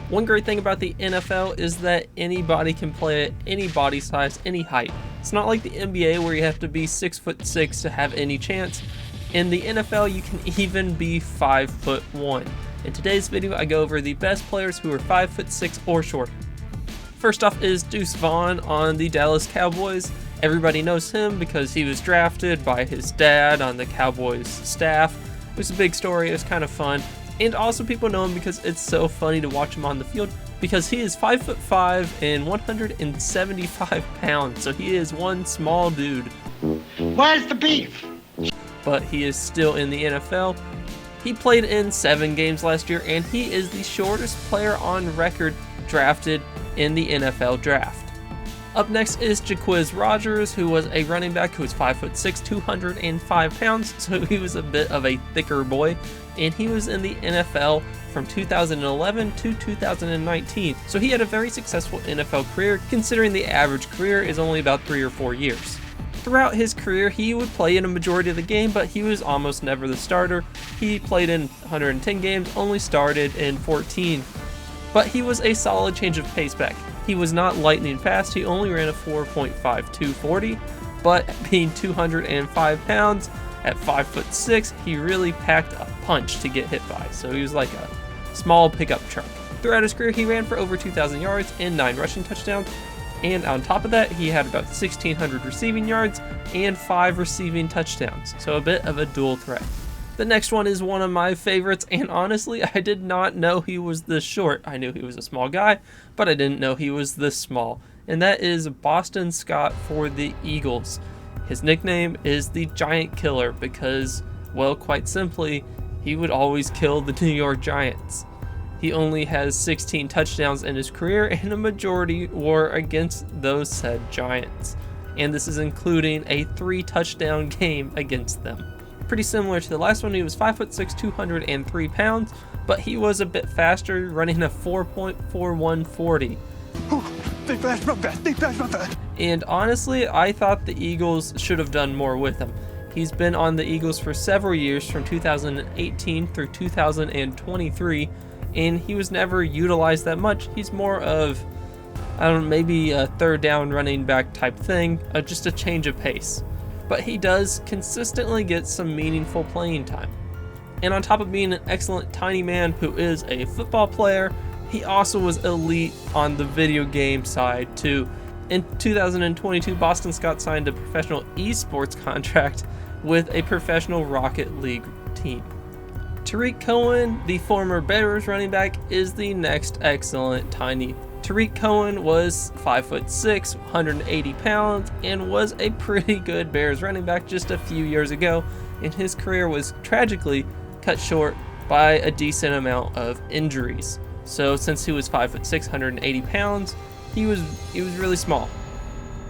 One great thing about the NFL is that anybody can play at any body size, any height. It's not like the NBA where you have to be 6'6" to have any chance. In the NFL, you can even be 5'1". In today's video, I go over the best players who are 5'6" or shorter. First off is Deuce Vaughn on the Dallas Cowboys. Everybody knows him because he was drafted by his dad on the Cowboys staff. It was a big story, it was kind of fun. And also people know him because it's so funny to watch him on the field because he is 5'5" and 175 pounds. So he is one small dude. Where's the beef? But he is still in the NFL. He played in 7 games last year and he is the shortest player on record drafted in the NFL draft. Up next is JaMarcus Rogers, who was a running back who was 5'6", 205 pounds, so he was a bit of a thicker boy, and he was in the NFL from 2011 to 2019, so he had a very successful NFL career considering the average career is only about 3 or 4 years. Throughout his career, he would play in a majority of the game, but he was almost never the starter. He played in 110 games, only started in 14. But he was a solid change of pace back. He was not lightning fast, he only ran a 4.52 40, but being 205 pounds at 5'6", he really packed a punch to get hit by, so he was like a small pickup truck. Throughout his career, he ran for over 2,000 yards and 9 rushing touchdowns, and on top of that, he had about 1,600 receiving yards and 5 receiving touchdowns, so a bit of a dual threat. The next one is one of my favorites, and honestly, I did not know he was this short. I knew he was a small guy, but I didn't know he was this small, and that is Boston Scott for the Eagles. His nickname is the Giant Killer because, well, quite simply, he would always kill the New York Giants. He only has 16 touchdowns in his career, and a majority were against those said Giants, and this is including a 3-touchdown game against them. Pretty similar to the last one, he was 5'6", 203 pounds, but he was a bit faster, running a 4.41 40. They flash run fast. And honestly, I thought the Eagles should have done more with him. He's been on the Eagles for several years, from 2018 through 2023, and he was never utilized that much. He's more of, I don't know, maybe a third down running back type thing, just a change of pace. But he does consistently get some meaningful playing time. And on top of being an excellent tiny man who is a football player, he also was elite on the video game side too. In 2022, Boston Scott signed a professional esports contract with a professional Rocket League team. Tariq Cohen, the former Bears running back, is the next excellent tiny. Tariq Cohen was 5'6", 180 pounds, and was a pretty good Bears running back just a few years ago, and his career was tragically cut short by a decent amount of injuries. So since he was 5'6", 180 pounds, he was really small,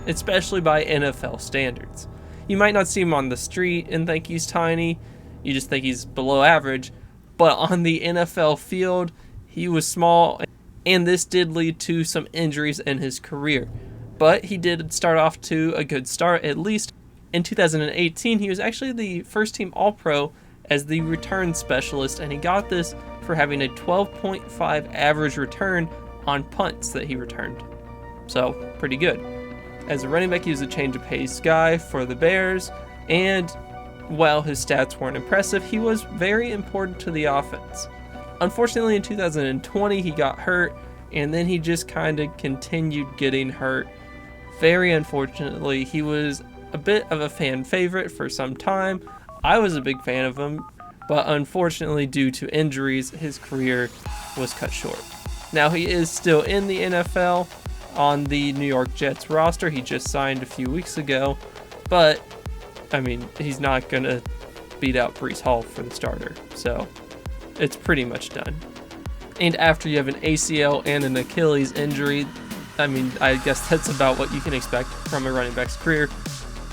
especially by NFL standards. You might not see him on the street and think he's tiny, you just think he's below average, but on the NFL field, he was small, and this did lead to some injuries in his career. But he did start off to a good start, at least. In 2018, he was actually the first team All-Pro as the return specialist, and he got this for having a 12.5 average return on punts that he returned. So, pretty good. As a running back, he was a change of pace guy for the Bears, and while his stats weren't impressive, he was very important to the offense. Unfortunately, in 2020, he got hurt, and then he just kind of continued getting hurt. Very unfortunately, he was a bit of a fan favorite for some time. I was a big fan of him, but unfortunately, due to injuries, his career was cut short. Now, he is still in the NFL on the New York Jets roster. He just signed a few weeks ago, but, I mean, he's not going to beat out Breece Hall for the starter, so it's pretty much done. And after you have an ACL and an Achilles injury, I mean, I guess that's about what you can expect from a running back's career.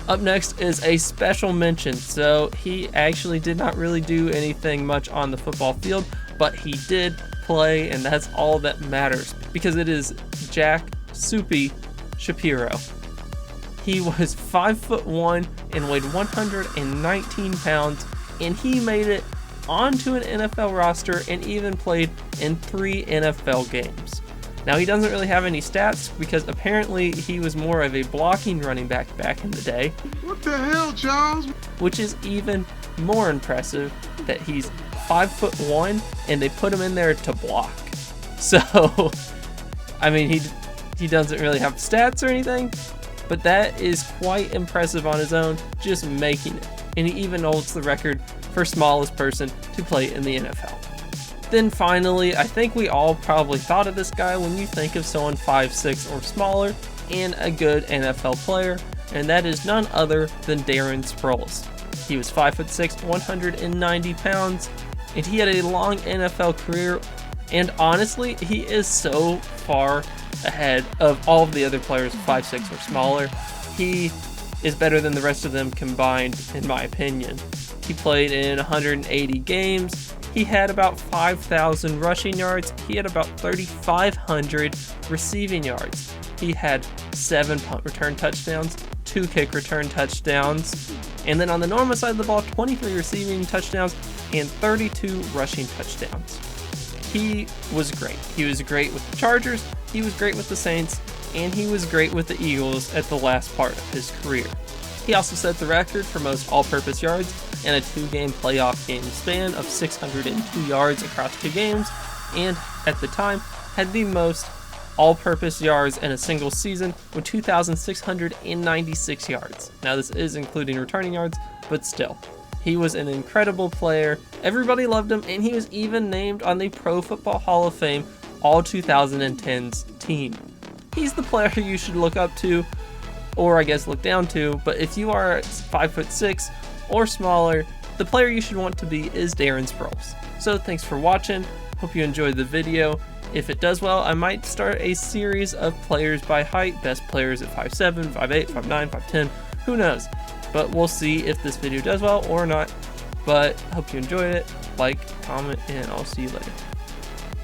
Up next is a special mention. So he actually did not really do anything much on the football field, but he did play, and that's all that matters, because it is Jack Soupy Shapiro. He was 5'1" and weighed 119 pounds, and he made it onto an NFL roster and even played in 3 NFL games. Now, he doesn't really have any stats because apparently he was more of a blocking running back in the day. What the hell, Charles? Which is even more impressive that he's 5'1" and they put him in there to block. So, I mean, he doesn't really have stats or anything, but that is quite impressive on his own, just making it. And he even holds the record for smallest person to play in the NFL. Then finally, I think we all probably thought of this guy when you think of someone 5'6" or smaller and a good NFL player, and that is none other than Darren Sproles. He was 5'6", 190 pounds, and he had a long NFL career, and honestly, he is so far ahead of all of the other players 5'6" or smaller. He is better than the rest of them combined, in my opinion. He played in 180 games. He had about 5,000 rushing yards. He had about 3,500 receiving yards. He had 7 punt return touchdowns, 2 kick return touchdowns, and then on the normal side of the ball, 23 receiving touchdowns and 32 rushing touchdowns. He was great. He was great with the Chargers, he was great with the Saints, and he was great with the Eagles at the last part of his career. He also set the record for most all-purpose yards in a 2-game playoff game span of 602 yards across 2 games, and at the time had the most all-purpose yards in a single season with 2,696 yards. Now this is including returning yards, but still. He was an incredible player, everybody loved him, and he was even named on the Pro Football Hall of Fame All-2010's team. He's the player you should look up to, or I guess look down to, but if you are 5'6" or smaller, the player you should want to be is Darren Sproles. So thanks for watching, hope you enjoyed the video. If it does well, I might start a series of players by height, best players at 5'7", 5'8", 5'9", 5'10", who knows. But we'll see if this video does well or not. But hope you enjoyed it, like, comment, and I'll see you later.